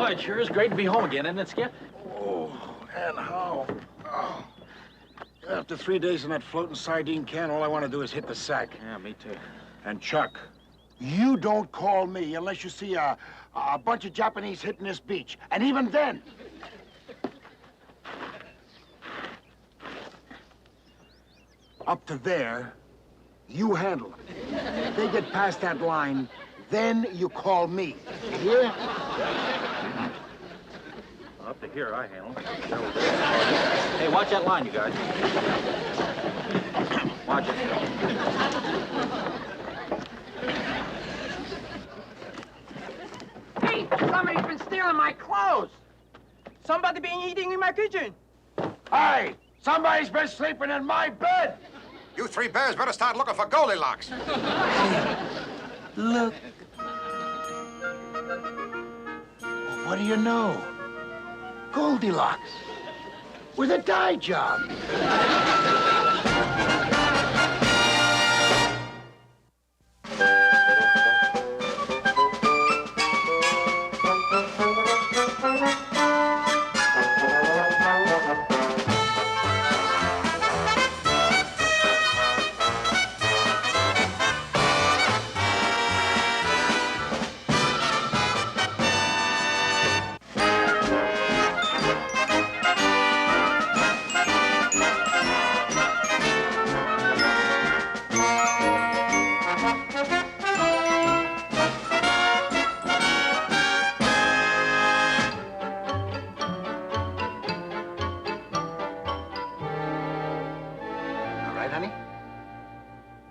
Oh, it sure is great to be home again, isn't it, Skip? Oh, and how? Oh. After 3 days in that floating sardine can, all I want to do is hit the sack. Yeah, me too. And Chuck, you don't call me unless you see a bunch of Japanese hitting this beach. And even then... Up to there, you handle them. If they get past that line, then you call me. You hear? Up to here, I handle. Hey, watch that line, you guys. Watch it. Hey, somebody's been stealing my clothes. Somebody been eating in my kitchen. Hey, somebody's been sleeping in my bed. You three bears better start looking for Goldilocks. Look. What do you know? Goldilocks. With a dye job.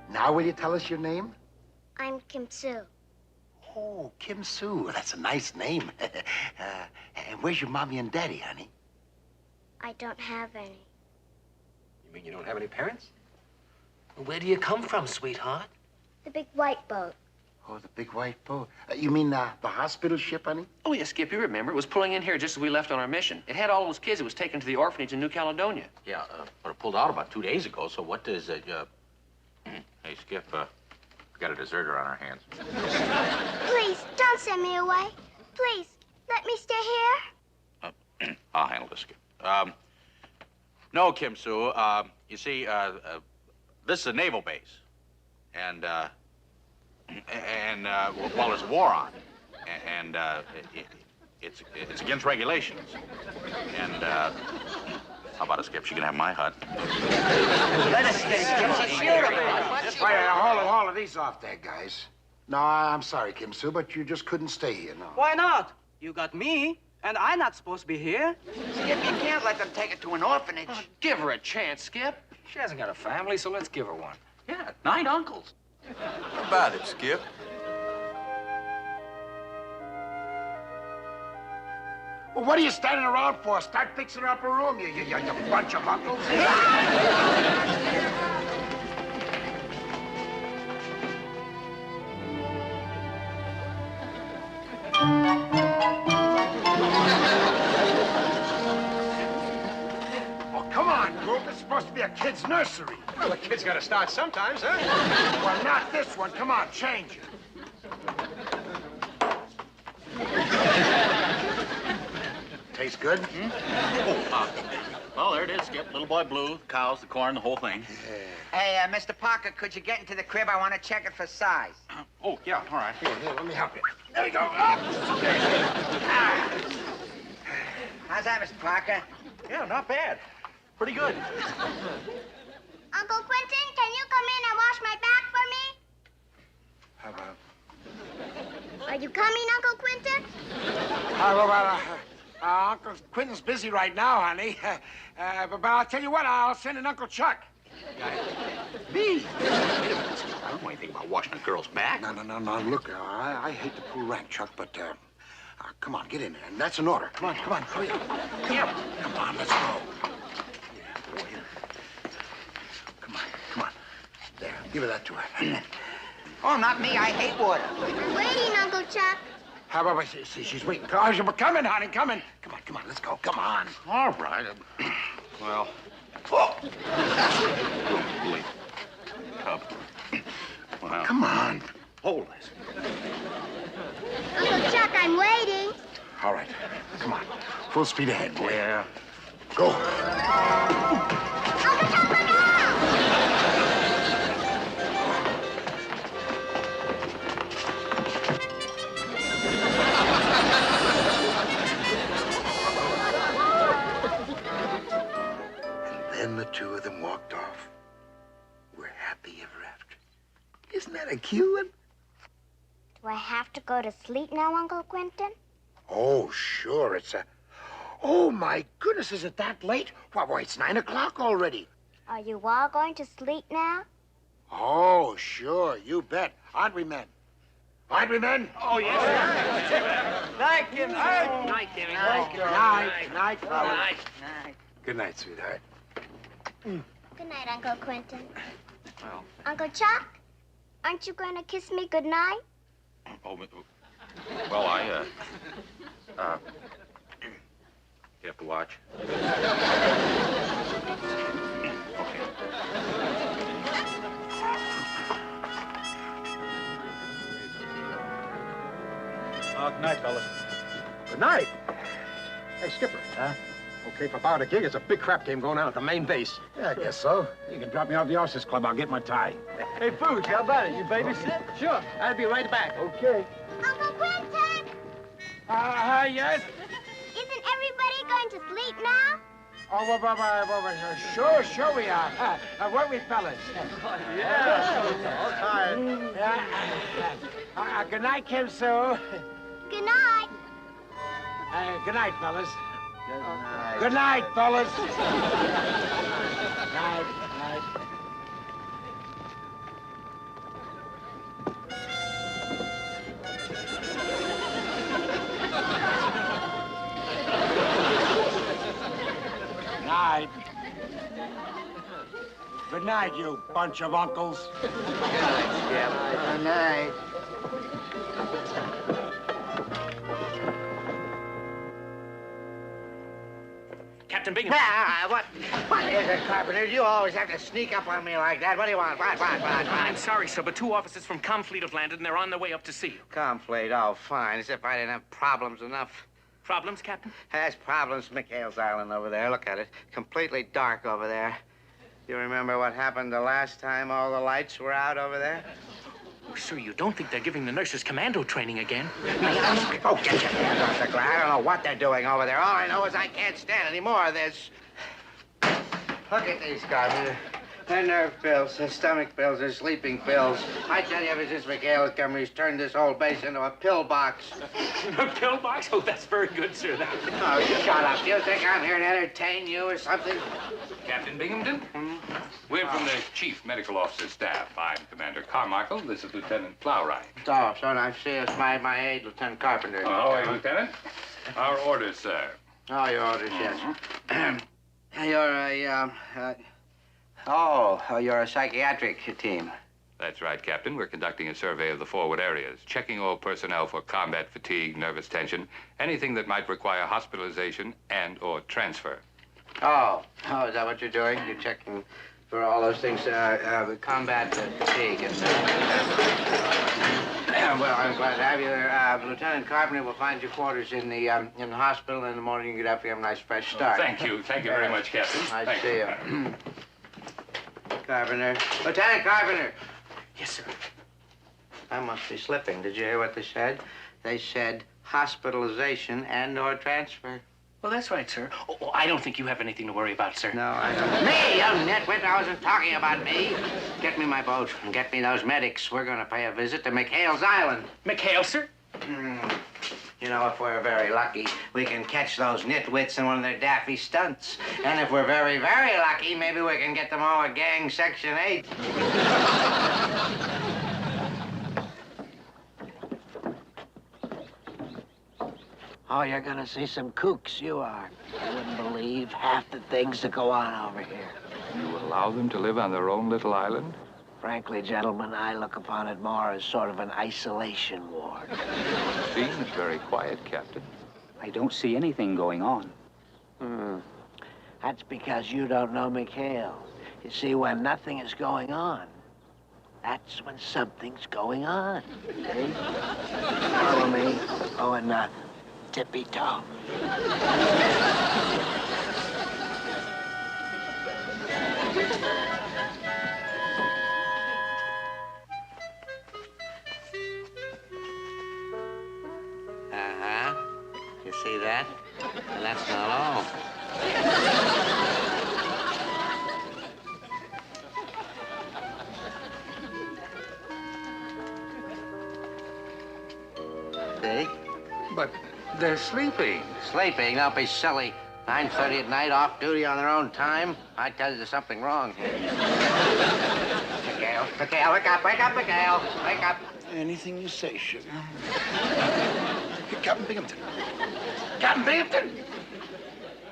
Now will you tell us your name? I'm Kim Soo. Oh, Kim Soo. That's a nice name. And where's your mommy and daddy, honey? I don't have any. You mean you don't have any parents? Well, where do you come from, sweetheart? The big white boat. Oh, the big white boat. You mean the hospital ship, honey? Oh, yeah, Skip, you remember. It was pulling in here just as we left on our mission. It had all those kids. It was taken to the orphanage in New Caledonia. Yeah, but it pulled out about 2 days ago, so what does it, Hey, Skip, we got a deserter on our hands. Please, don't send me away. Please, let me stay here. I'll handle this, Skip. No, Kim Soo, you see, this is a naval base. And well, there's a war on. And, it's against regulations. And, how about it, Skip? She can have my hut. Let us stay, Skip. All of these off there, guys. No, I'm sorry, Kim Soo, but you just couldn't stay here, no. Why not? You got me, and I'm not supposed to be here. Skip, you can't let them take her to an orphanage. Give her a chance, Skip. She hasn't got a family, so let's give her one. Yeah, 9 uncles. How about it, Skip? Well, what are you standing around for? Start fixing up a room, you bunch of uncles. Oh, come on, group. It's supposed to be a kid's nursery. Well, the kid's got to start sometimes, huh? Well, not this one. Come on, change it. Tastes good? Well, there it is, Skip. Little boy blue, the cows, the corn, the whole thing. Hey, Mr. Parker, could you get into the crib? I want to check it for size. Oh, yeah, all right. Here, let me help you. There we go. How's that, Mr. Parker? Yeah, not bad. Pretty good. Uncle Quentin, can you come in and wash my back for me? How about? Are you coming, Uncle Quentin? Uncle Quentin's busy right now, honey. But I'll tell you what, I'll send in Uncle Chuck. Me? Wait a minute, Skip. I don't know anything about washing a girl's back. No. Look, I hate to pull rank, Chuck, but come on, get in there. And that's an order. Come on, hurry up. Come on, let's go. Come on. There, give her that to her. Oh, not me. I hate water. I'm waiting, Uncle Chuck. How about, see, she's waiting. Coming, honey, coming. Come on, let's go. Come on. All right. Well. Oh. Wait. Cub. Well, Come on. hold this. Uncle Chuck, I'm waiting. All right. Full speed ahead, boy. Yeah. Go. And then the two of them walked off. We're happy ever after. Isn't that a cute one? Do I have to go to sleep now, Uncle Quentin? Oh, sure. It's a... Oh, my goodness, is it that late? Why, it's 9 o'clock already. Are you all going to sleep now? Oh, sure, you bet. Aren't we, men? Aren't we, men? Oh, yes. Night, Kim. Night, Timmy. Night, fellas. Night. Good night, sweetheart. Good night, Uncle Quentin. Well. Uncle Chuck, aren't you going to kiss me good night? Oh, well, you have to watch. Good night, fellas. Good night. Hey, Skipper. Huh? Okay, for about a gig, it's a big crap game going on at the main base. Yeah, I guess so. You can drop me off the Officers Club. I'll get my tie. Hey, Fooch, how about it? You babysit? Sure. I'll be right back. Okay. Uncle Quentin! Yes? Isn't everybody going to sleep now? Oh, sure we are. Weren't we, fellas? Yeah. All tired. Good night, Kim Sue. Good night. Good night, fellas. Good night, fellas. Night. Night. Good night, you bunch of uncles. Good night. Captain Bingham. What is it, Carpenter? You always have to sneak up on me like that. What do you want? What? I'm sorry, sir, but 2 officers from Comfleet have landed, and they're on their way up to see you. Conflate, oh, fine. As if I didn't have problems enough. Problems, Captain? Has problems, McHale's Island over there. Look at it. Completely dark over there. You remember what happened the last time all the lights were out over there? Oh, sir, you don't think they're giving the nurses commando training again? May I ask? Oh, get your hands off the glass. I don't know what they're doing over there. All I know is I can't stand any more of this. Look at these guys. They're nerve pills, they're stomach pills, they're sleeping pills. I tell you, ever since McHale's come, he's turned this whole base into a pill box. A pill box? Oh, that's very good, sir. Oh, shut up. You think I'm here to entertain you or something? Captain Binghamton? We're from the Chief Medical Officer staff. I'm Commander Carmichael. This is Lieutenant Plowright. Oh, so nice to see us. My aide, Lieutenant Carpenter. How are you, Lieutenant? Our orders, sir. Oh, your orders, yes. You're a psychiatric team. That's right, Captain. We're conducting a survey of the forward areas, checking all personnel for combat fatigue, nervous tension, anything that might require hospitalization and/or transfer. Oh, is that what you're doing? You're checking for all those things, combat fatigue. Well, I'm glad to have you there. Lieutenant Carpenter will find your quarters in the hospital. In the morning, you get up, you have a nice fresh start. Thank you very much, Captain. Nice Thank to see you. Carpenter. Lieutenant Carpenter. Yes, sir. I must be slipping. Did you hear what they said? They said hospitalization and/or transfer. Well, that's right, sir. Oh, I don't think you have anything to worry about, sir. No, I don't. Me, you nitwit! I wasn't talking about me. Get me my boat and get me those medics. We're going to pay a visit to McHale's Island. McHale, sir? You know, if we're very lucky, we can catch those nitwits in one of their daffy stunts. And if we're very, very lucky, maybe we can get them all a gang Section 8. Oh, you're gonna see some kooks, you are. You wouldn't believe half the things that go on over here. You allow them to live on their own little island? Frankly, gentlemen, I look upon it more as sort of an isolation ward. Seems very quiet, Captain. I don't see anything going on. That's because you don't know McHale. You see, when nothing is going on, that's when something's going on. See? Follow me. Oh, and nothing. tippy-toe. Uh-huh. You see that? And that's not all. See? But they're sleeping. Sleeping? Don't be silly. 9:30 at night, off duty on their own time. I tell you, there's something wrong here. McHale, wake up, McHale. Wake up. Anything you say, sugar. Captain Binghamton. Captain Binghamton!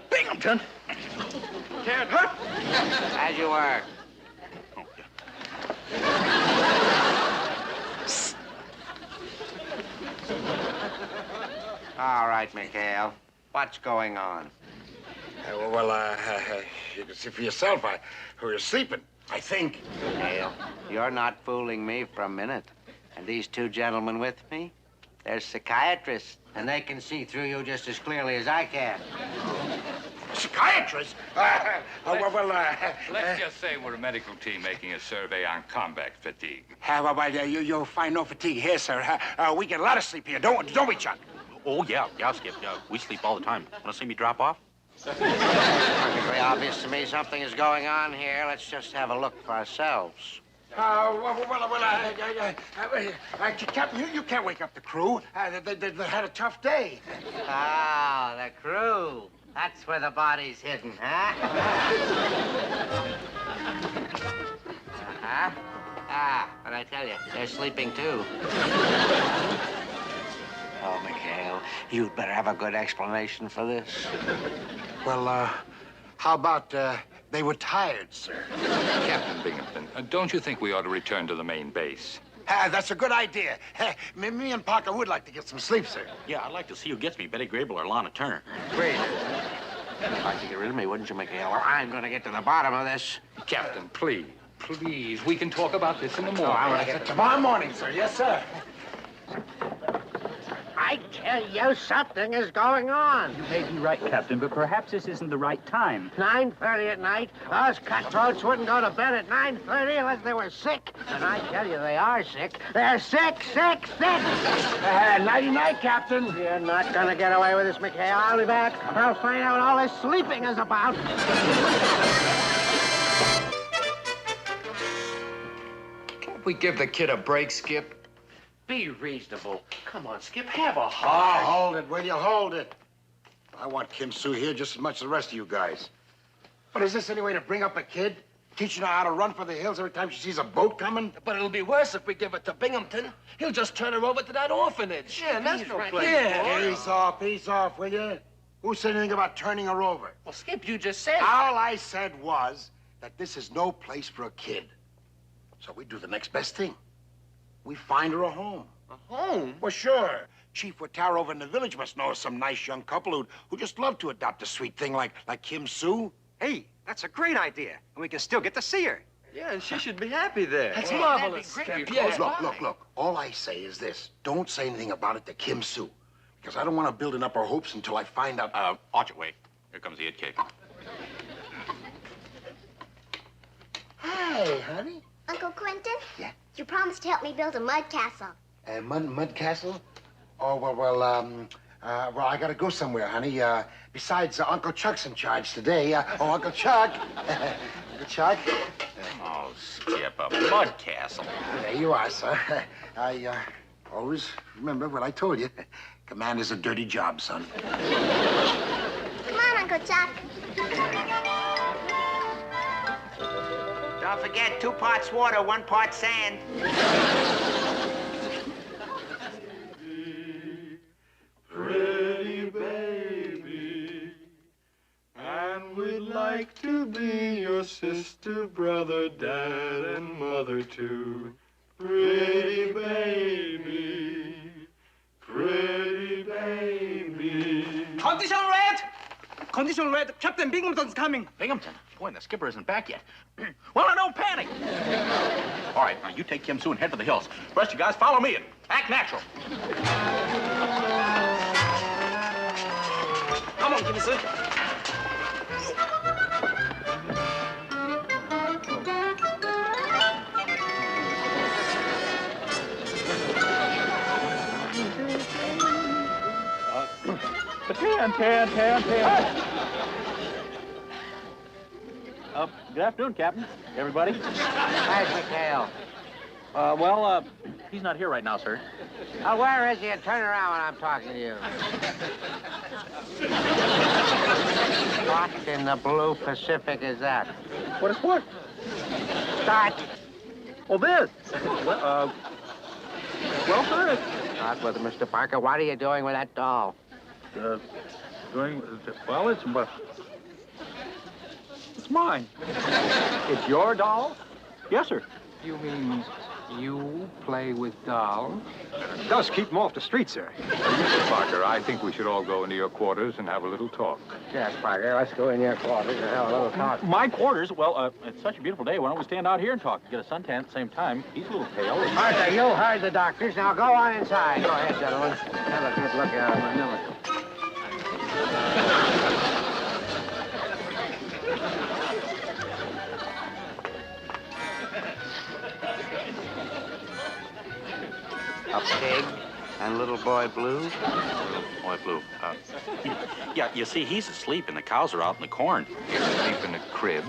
Binghamton! Can't hurt. As you were. All right, McHale. What's going on? You can see for yourself. You're sleeping, I think. McHale, you're not fooling me for a minute. And these two gentlemen with me, they're psychiatrists, and they can see through you just as clearly as I can. Psychiatrist? Let's just say we're a medical team making a survey on combat fatigue. You'll find no fatigue here, sir. We get a lot of sleep here, don't we, Chuck? Oh, yeah, Skip. Yeah, we sleep all the time. Want to see me drop off? Perfectly obvious to me something is going on here. Let's just have a look for ourselves. Captain, you can't wake up the crew. They had a tough day. Ah, the crew. That's where the body's hidden, huh? Uh-huh. Ah, but I tell you, they're sleeping too. Oh, McHale, you'd better have a good explanation for this. Well, how about they were tired, sir? Captain Binghamton, don't you think we ought to return to the main base? That's a good idea. Me and Parker would like to get some sleep, sir. Yeah, I'd like to see who gets me, Betty Grable or Lana Turner. Great. You'd like to get rid of me, wouldn't you, McHale? Well, I'm going to get to the bottom of this. Captain, please, we can talk about this in the morning. Oh, I want to get Tomorrow morning, sir. Yes, sir. I tell you, something is going on. You may be right, Captain, but perhaps this isn't the right time. 9:30 at night, us cutthroats wouldn't go to bed at 9:30 unless they were sick. And I tell you, they are sick. They're sick. Nighty-night, Captain. You're not gonna get away with this, McHale. I'll be back. I'll find out what all this sleeping is about. Can't we give the kid a break, Skip? Be reasonable. Come on, Skip, have a heart. Oh, hold it, will you? Hold it. I want Kim Sue here just as much as the rest of you guys. But is this any way to bring up a kid? Teaching her how to run for the hills every time she sees a boat coming? But it'll be worse if we give it to Binghamton. He'll just turn her over to that orphanage. Yeah, that's no place. Yeah. Ease off, will you? Who said anything about turning her over? Well, Skip, you just said... All I said was that this is no place for a kid. So we do the next best thing. We find her a home. A home? Well, sure. Chief Watara over in the village must know some nice young couple who just love to adopt a sweet thing like Kim Sue. Hey, that's a great idea. And we can still get to see her. Yeah, and she should be happy there. That's marvelous. that'd be great. Yeah. Look. All I say is this. Don't say anything about it to Kim Sue. Because I don't want to build up her hopes until I find out... Watch it, wait. Here comes the head cake. Hi, honey. Uncle Quentin? Yeah? You promised to help me build a mud castle. Mud Castle? Oh, well, I gotta go somewhere, honey. Besides, Uncle Chuck's in charge today. Uncle Chuck. Uncle Chuck. Oh, Skip, a mud castle. There you are, sir. I always remember what I told you. Command is a dirty job, son. Come on, Uncle Chuck. Don't forget, 2 parts water, 1 part sand. Pretty baby, and we'd like to be your sister, brother, dad, and mother too. Pretty baby, pretty baby. Condition red! Condition red. Captain Binghamton's coming. Binghamton? Boy, and the skipper isn't back yet. Well, now don't panic. All right, now you take Kim Sue and head for the hills. The rest of you guys follow me and act natural. Come on, Kim Sue. Ten. Good afternoon, Captain. Everybody. Where's McHale? He's not here right now, sir. Oh, where is he? And turn around when I'm talking to you. What in the blue Pacific is that? What is what? Start. Oh, this. Well, sir, Start with it, Mr. Parker. What are you doing with that doll? It's mine. It's your doll? Yes, sir. You mean you play with dolls? It does keep them off the street, sir. Mr. Parker, I think we should all go into your quarters and have a little talk. Yes, Parker. Let's go in your quarters and have a little talk. My quarters? Well, it's such a beautiful day. Why don't we stand out here and talk? Get a suntan at the same time. He's a little pale. Parker, you heard the doctors. Now go on inside. Go ahead, gentlemen. Have a good look at him. A pig and little boy Blue. Boy Blue. Yeah, you see, he's asleep and the cows are out in the corn. Sleep in a crib.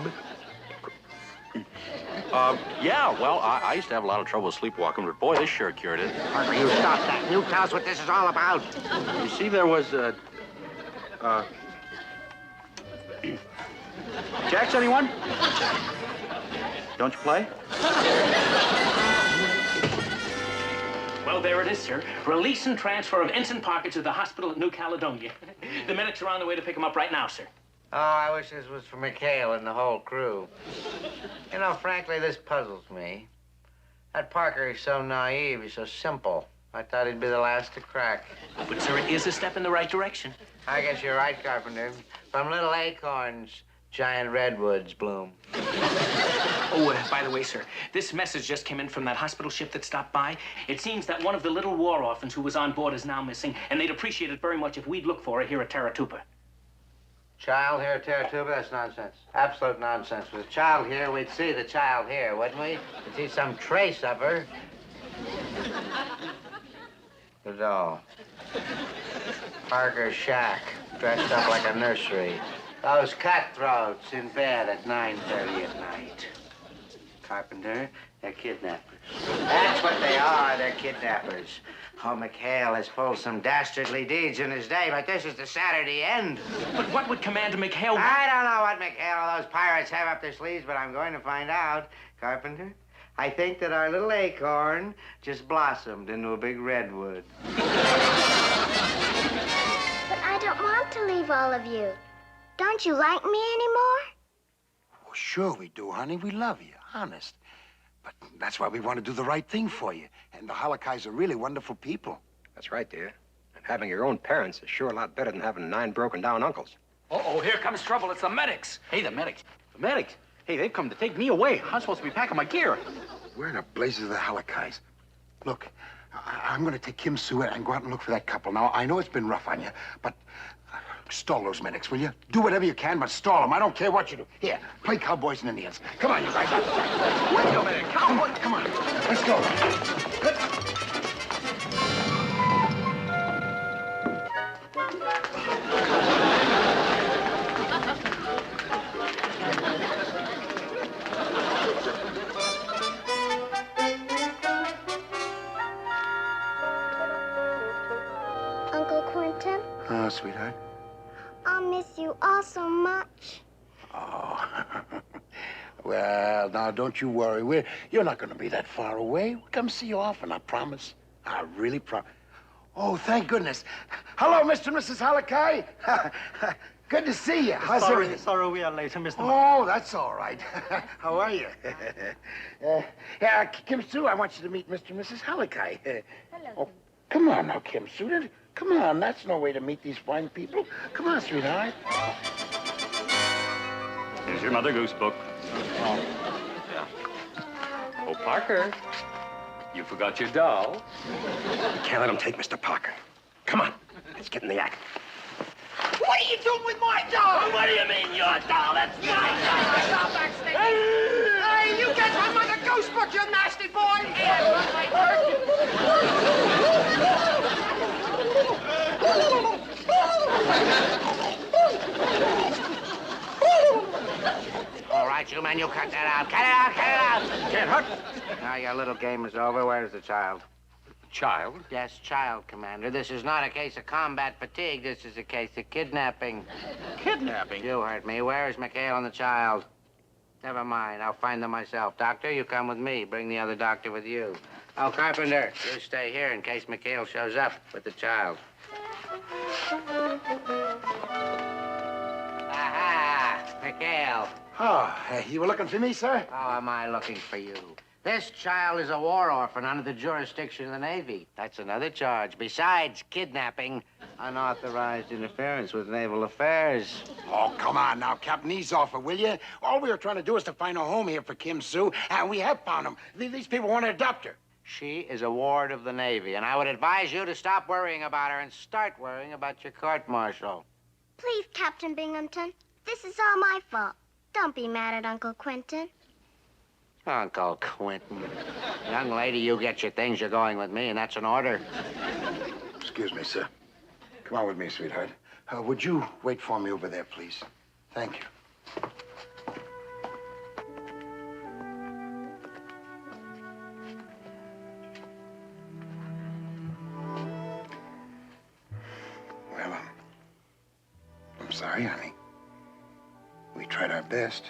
Yeah, well, I used to have a lot of trouble sleepwalking, but boy, this sure cured it. Parker, you stop that. You tell us what this is all about. You see, there was Jacks, anyone? Don't you play? Well, there it is, sir. Release and transfer of Ensign Parker to the hospital at New Caledonia. The medics are on the way to pick him up right now, sir. Oh, I wish this was for McHale and the whole crew. You know, frankly, this puzzles me. That Parker is so naive, he's so simple. I thought he'd be the last to crack. But, sir, it is a step in the right direction. I guess you're right, Carpenter. From little acorns, giant redwoods bloom. Oh, by the way, sir, this message just came in from that hospital ship that stopped by. It seems that one of the little war orphans who was on board is now missing, and they'd appreciate it very much if we'd look for her here at Taratuba. Child here at Taratuba? That's nonsense. Absolute nonsense. With a child here, we'd see the child here, wouldn't we? We'd see some trace of her. The doll. Parker's shack, dressed up like a nursery. Those cutthroats in bed at 9:30 at night. Carpenter, they're kidnappers. That's what they are, they're kidnappers. Oh, McHale has pulled some dastardly deeds in his day, but this is the Saturday end. But what would Commander McHale... I don't know what McHale or those pirates have up their sleeves, but I'm going to find out. Carpenter, I think that our little acorn just blossomed into a big redwood. But I don't want to leave all of you. Don't you like me anymore? Well, sure we do, honey. We love you, honest. But that's why we want to do the right thing for you. And the Halakais are really wonderful people. That's right, dear. And having your own parents is sure a lot better than having 9 broken-down uncles. Uh-oh, here comes trouble. It's the medics. Hey, the medics. The medics? Hey, they've come to take me away. I'm supposed to be packing my gear. Where in a blaze are the Halakais? Look, I'm going to take Kim Sue and go out and look for that couple. Now, I know it's been rough on you, but stall those medics, will you? Do whatever you can, but stall them. I don't care what you do. Here, play cowboys and Indians. Come on, you guys. Wait a minute, cowboy. Come on. Let's go. Uncle Quentin, Oh, sweetheart. I'll miss you all so much. Oh. Well, now, don't you worry. You're not going to be that far away. We'll come see you often, I promise. I really promise. Oh, thank goodness. Hello, Mr. and Mrs. Halakai. Good to see you. How's everything? Sorry we are late, Mr. Oh, that's all right. How are you? Yeah, Kim Sue, I want you to meet Mr. and Mrs. Halakai. Hello. Oh, come on now, Kim Sue. Come on, that's no way to meet these fine people. Come on, sweetheart. Here's your Mother Goose book. Yeah. Oh, Parker, you forgot your doll. You can't let them take Mr. Parker. Come on, let's get in the act. What are you doing with my doll? What do you mean, your doll? That's my doll. Hey, you get some of the ghost book, you nasty boy! All right, you men, you cut that out. Cut it out, cut it out. Kid, hook. Now your little game is over. Where's the child? Child? Yes, child, Commander. This is not a case of combat fatigue. This is a case of kidnapping. Kidnapping? You heard me. Where is McHale and the child? Never mind. I'll find them myself. Doctor, you come with me. Bring the other doctor with you. Oh, Carpenter, you stay here in case McHale shows up with the child. Aha! McHale. Oh, you were looking for me, sir? How am I looking for you? This child is a war orphan under the jurisdiction of the Navy. That's another charge. Besides kidnapping, unauthorized interference with naval affairs. Oh, come on now, Captain. Ease off it, will you? All we were trying to do is to find a home here for Kim Sue, and we have found him. These people want to adopt her. She is a ward of the Navy, and I would advise you to stop worrying about her and start worrying about your court-martial. Please, Captain Binghamton. This is all my fault. Don't be mad at Uncle Quentin. Uncle Quentin. Young lady, you get your things. You're going with me, and that's an order. Excuse me, sir. Come on with me, sweetheart. Would you wait for me over there, please? Thank you. Well, I'm sorry, honey. We tried our best.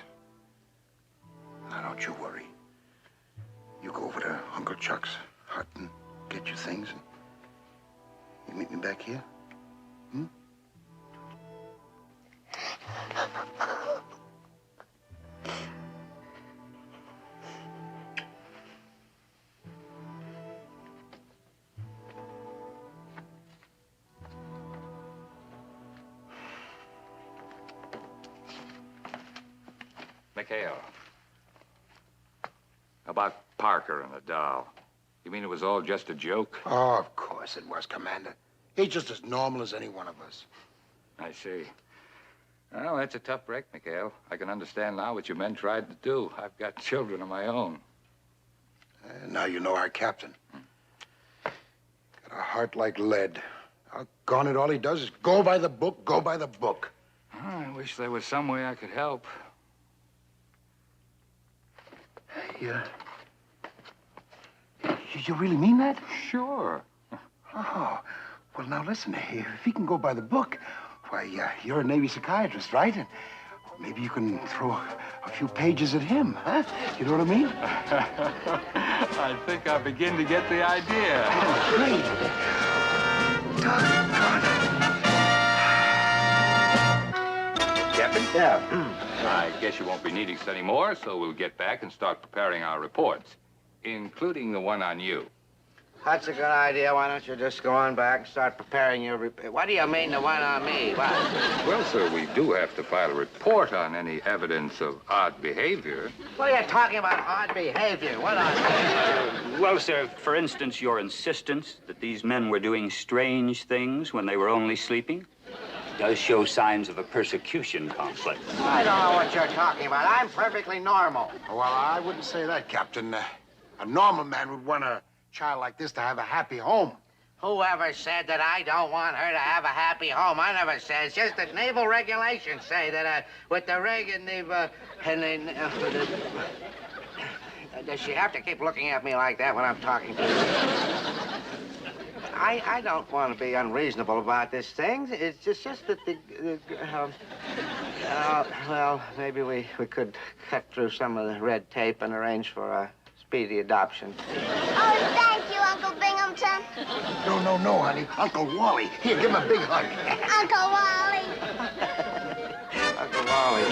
Now, don't you worry. You go over to Uncle Chuck's hut and get your things, and you meet me back here? Hmm? McHale. About Parker and the doll. You mean it was all just a joke? Oh, of course it was, Commander. He's just as normal as any one of us. I see. Well, that's a tough break, McHale. I can understand now what your men tried to do. I've got children of my own. Now you know our captain. Got a heart like lead. Doggone it, all he does is go by the book, go by the book. Oh, I wish there was some way I could help. You really mean that? Sure. Oh, well, now listen, if he can go by the book, why, you're a Navy psychiatrist, right? And maybe you can throw a few pages at him, huh? You know what I mean? I think I begin to get the idea. Oh, great. Doggone it. Captain? Yeah. I guess you won't be needing us anymore, so we'll get back and start preparing our reports, including the one on you. That's a good idea. Why don't you just go on back and start preparing your report? What do you mean, the one on me? What? Well, sir, we do have to file a report on any evidence of odd behavior. What are you talking about, odd behavior? What on? Well, sir, for instance, your insistence that these men were doing strange things when they were only sleeping does show signs of a persecution complex. I don't know what you're talking about. I'm perfectly normal. Well, I wouldn't say that, Captain. A normal man would want a child like this to have a happy home. Whoever said that I don't want her to have a happy home? I never said. It's just that naval regulations say that with the rig and does she have to keep looking at me like that when I'm talking to her? I don't want to be unreasonable about this thing. It's just that well, maybe we could cut through some of the red tape and arrange for a speedy adoption. Oh, thank you, Uncle Binghamton. No, honey. Uncle Wally. Here, give him a big hug. Uncle Wally. Uncle Wally.